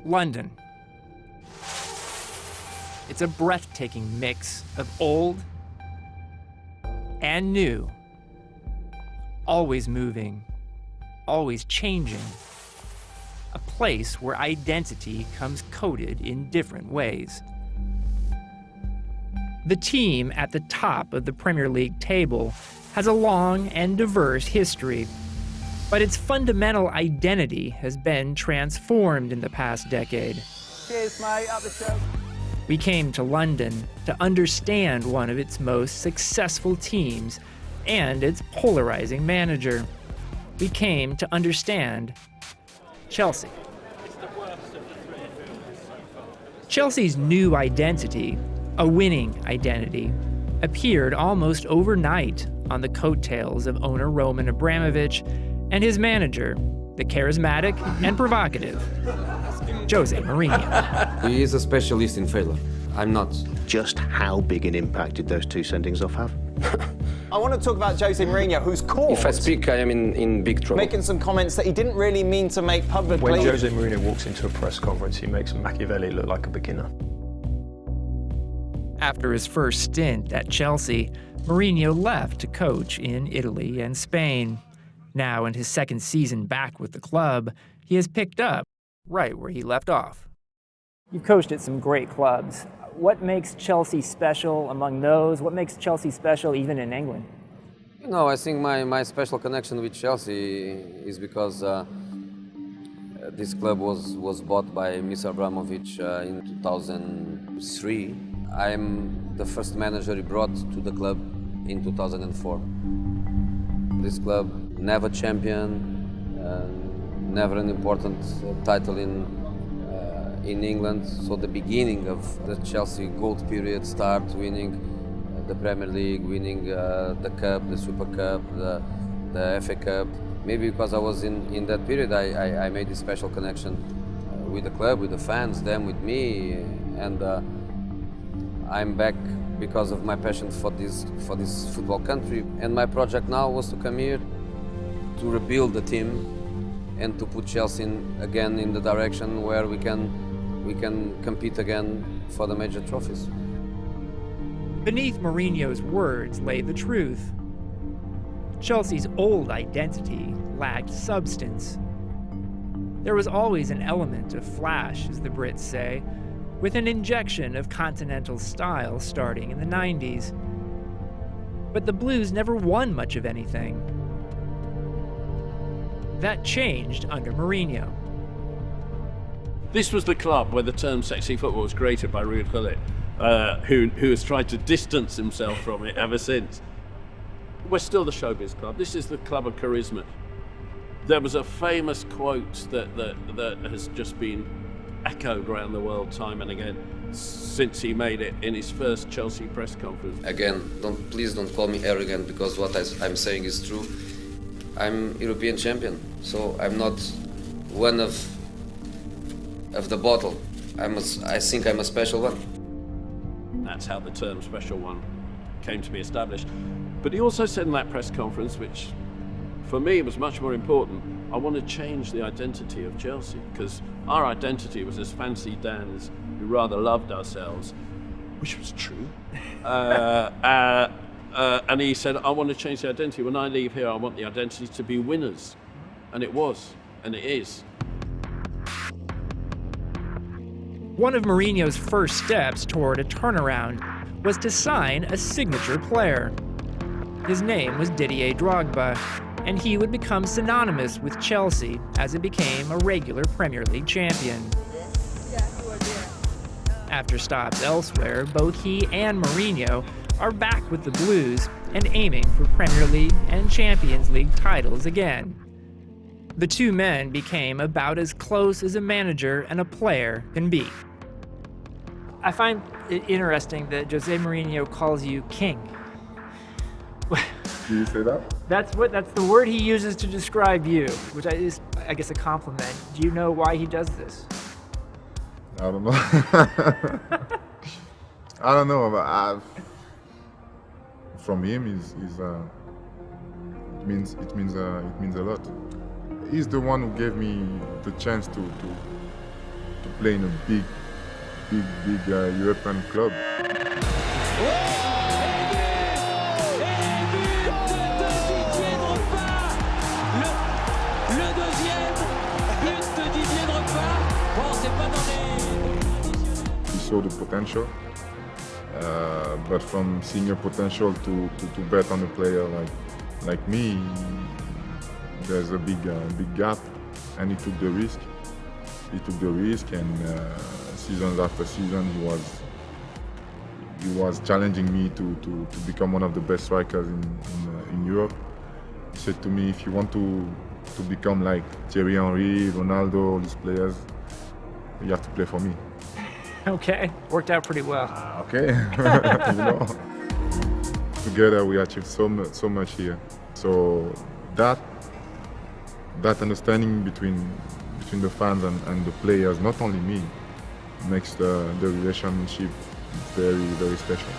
London. It's a breathtaking mix of old and new, always moving, always changing. A place where identity comes coded in different ways. The team at the top of the Premier League table has a long and diverse history, but its fundamental identity has been transformed in the past decade. Cheers, mate. Up the show. We came to London to understand one of its most successful teams and its polarizing manager. We came to understand Chelsea. Chelsea's new identity, a winning identity, appeared almost overnight on the coattails of owner Roman Abramovich and his manager, the charismatic and provocative Jose Mourinho. He is a specialist in failure. I'm not. Just how big an impact did those two sendings off have? I want to talk about Jose Mourinho, who's caught If I speak, I am in big trouble. making some comments that he didn't really mean to make publicly. When Jose Mourinho walks into a press conference, he makes Machiavelli look like a beginner. After his first stint at Chelsea, Mourinho left to coach in Italy and Spain. Now, in his second season back with the club, he has picked up right where he left off. You've coached at some great clubs. What makes Chelsea special among those? What makes Chelsea special even in England? No, I think my special connection with Chelsea is because this club was bought by Mr. Abramovich in 2003. I'm the first manager he brought to the club in 2004. This club, never champion, never an important title in England. So the beginning of the Chelsea gold period start winning the Premier League, winning the Cup, the Super Cup, the FA Cup. Maybe because I was in that period, I made this special connection with the club, with the fans, them with me, and I'm back because of my passion for this football country. And my project now was to come here to rebuild the team and to put Chelsea again in the direction where we can compete again for the major trophies. Beneath Mourinho's words lay the truth. Chelsea's old identity lacked substance. There was always an element of flash, as the Brits say, with an injection of continental style starting in the 90s. But the Blues never won much of anything. That changed under Mourinho. This was the club where the term sexy football was created by Ruud Gullit, who has tried to distance himself from it ever since. We're still the showbiz club. This is the club of charisma. There was a famous quote that has just been echoed around the world time and again since he made it in his first Chelsea press conference. Again, please don't call me arrogant, because what I'm saying is true. I'm European champion, so I'm not one of the bottle. I think I'm a special one. That's how the term special one came to be established. But he also said in that press conference, which for me was much more important, I want to change the identity of Chelsea, because our identity was as fancy Dans who rather loved ourselves, which was true. And he said, I want to change the identity. When I leave here, I want the identity to be winners. And it was, and it is. One of Mourinho's first steps toward a turnaround was to sign a signature player. His name was Didier Drogba, and he would become synonymous with Chelsea as it became a regular Premier League champion. After stops elsewhere, both he and Mourinho are back with the Blues and aiming for Premier League and Champions League titles again. The two men became about as close as a manager and a player can be. I find it interesting that Jose Mourinho calls you king. Do you say that? That's the word he uses to describe you, which is, I guess, a compliment. Do you know why he does this? I don't know. I don't know, but from him, it means a lot. He's the one who gave me the chance to play in a big European club. He saw the potential, but from seeing a potential to bet on a player like me, there's a big gap, and he took the risk. And seasons after season, he was challenging me to become one of the best strikers in Europe. He said to me, if you want to become like Thierry Henry, Ronaldo, all these players, you have to play for me. Okay, worked out pretty well. Okay, together we achieved so much here. So that understanding between the fans and the players, not only me, makes the relationship very special.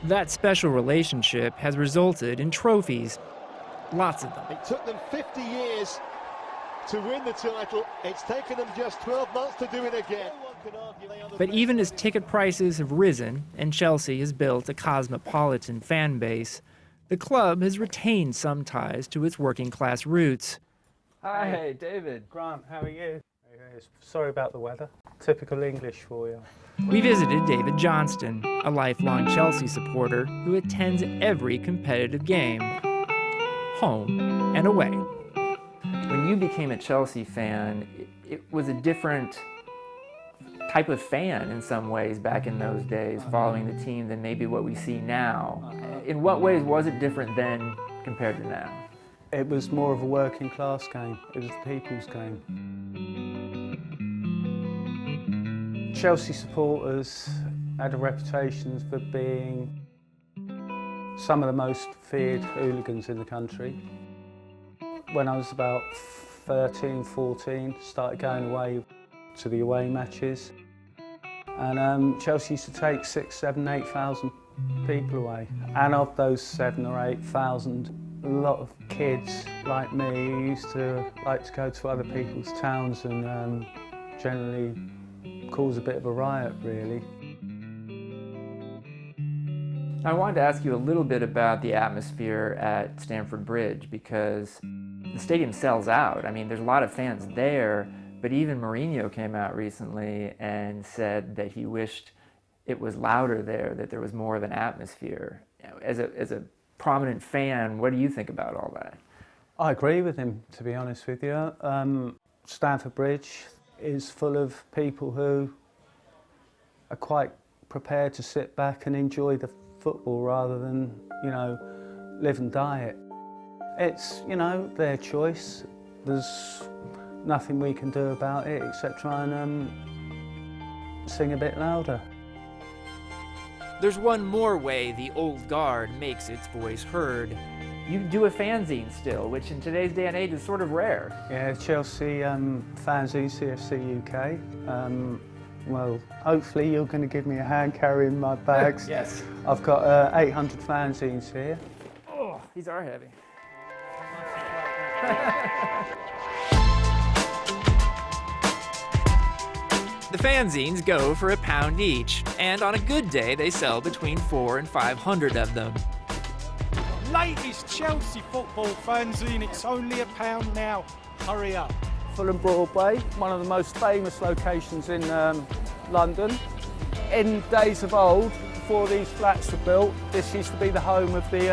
That special relationship has resulted in trophies. Lots of them. It took them 50 years to win the title. It's taken them just 12 months to do it again. But even as ticket prices have risen and Chelsea has built a cosmopolitan fan base, the club has retained some ties to its working-class roots. Hi, David. Grant, how are you? Sorry about the weather. Typical English for you. We visited David Johnston, a lifelong Chelsea supporter who attends every competitive game, home and away. When you became a Chelsea fan, it was a different type of fan in some ways back in those days, following the team, than maybe what we see now. In what ways was it different then compared to now? It was more of a working class game. It was the people's game. Chelsea supporters had a reputation for being some of the most feared hooligans in the country. When I was about 13, 14, started going away to the away matches. And Chelsea used to take 6,000, 7,000, 8,000 people away. And of those 7,000 or 8,000, a lot of kids like me used to like to go to other people's towns and generally cause a bit of a riot, really. I wanted to ask you a little bit about the atmosphere at Stamford Bridge, because the stadium sells out. I mean, there's a lot of fans there, but even Mourinho came out recently and said that he wished it was louder there, that there was more of an atmosphere. You know, as a prominent fan, what do you think about all that? I agree with him, to be honest with you. Stamford Bridge is full of people who are quite prepared to sit back and enjoy the football rather than, live and die it. It's, their choice. There's nothing we can do about it except try and sing a bit louder. There's one more way the old guard makes its voice heard. You do a fanzine still, which in today's day and age is sort of rare. Yeah, Chelsea fanzine, CFC UK. Well, hopefully you're going to give me a hand carrying my bags. Yes. I've got 800 fanzines here. Oh, these are heavy. The fanzines go for £1 each, and on a good day they sell between 400 and 500 of them. Latest Chelsea football fanzine, it's only £1 now. Hurry up. Fulham Broadway, one of the most famous locations in London. In days of old, before these flats were built, this used to be the home of the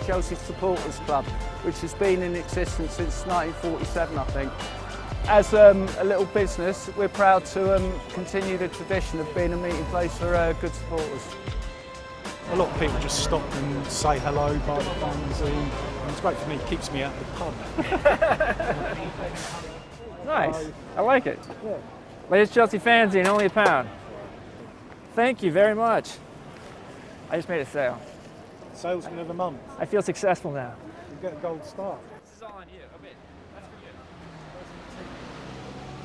Chelsea Supporters Club, which has been in existence since 1947, I think. As a little business, we're proud to continue the tradition of being a meeting place for good supporters. A lot of people just stop and say hello, buy the fanzine. And it's great for me, it keeps me out of the pub. Nice, I like it. Yeah. Latest Chelsea fanzine, only £1. Thank you very much. I just made a sale. Salesman of the month. I feel successful now. You get a gold star. This is all on you. Okay, that's for you.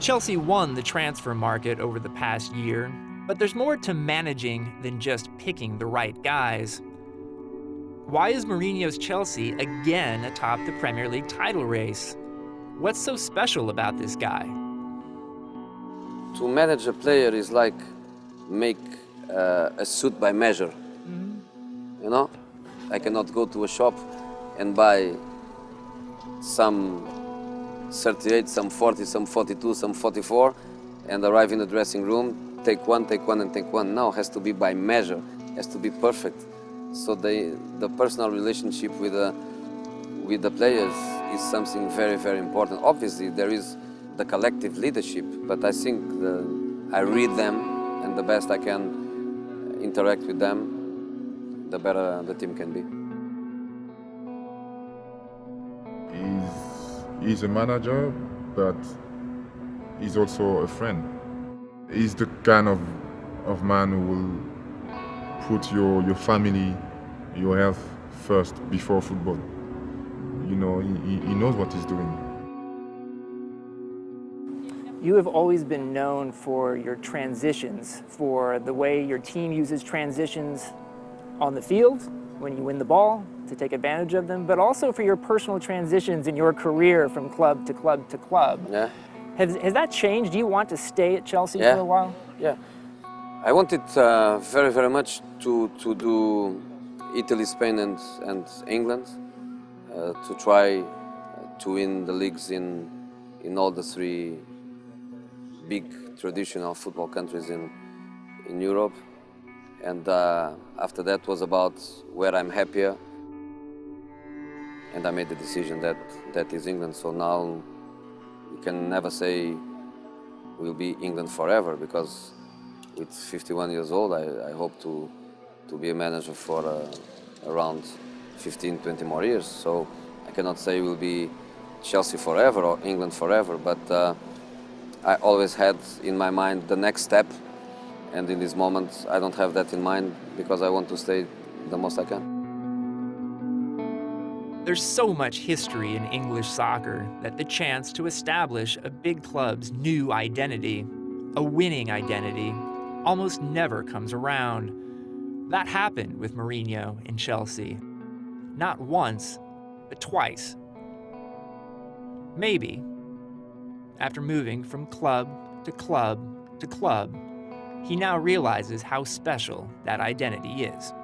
Chelsea won the transfer market over the past year, but there's more to managing than just picking the right guys. Why is Mourinho's Chelsea again atop the Premier League title race? What's so special about this guy? To manage a player is like make a suit by measure. You know, I cannot go to a shop and buy some 38, some 40, some 42, some 44, and arrive in the dressing room, take one, and take one. No, it has to be by measure, it has to be perfect. So the personal relationship with the players is something very, very important. Obviously, there is the collective leadership, but I think I read them, and the best I can interact with them, the better the team can be. He's a manager, but he's also a friend. He's the kind of man who will put your family, your health first before football. You know, he knows what he's doing. You have always been known for your transitions, for the way your team uses transitions on the field, when you win the ball, to take advantage of them, but also for your personal transitions in your career from club to club to club. Yeah. Has that changed? Do you want to stay at Chelsea Yeah. for a while? Yeah. I wanted very, very much to do Italy, Spain, and England, to try to win the leagues in all the three big traditional football countries in Europe. And after that was about where I'm happier. And I made the decision that is England. So now you can never say we'll be England forever, because with 51 years old, I hope to be a manager for around 15, 20 more years. So I cannot say we'll be Chelsea forever or England forever, but I always had in my mind the next step. And in this moment, I don't have that in mind, because I want to stay the most I can. There's so much history in English soccer that the chance to establish a big club's new identity, a winning identity, almost never comes around. That happened with Mourinho in Chelsea. Not once, but twice. Maybe, after moving from club to club to club, he now realizes how special that identity is.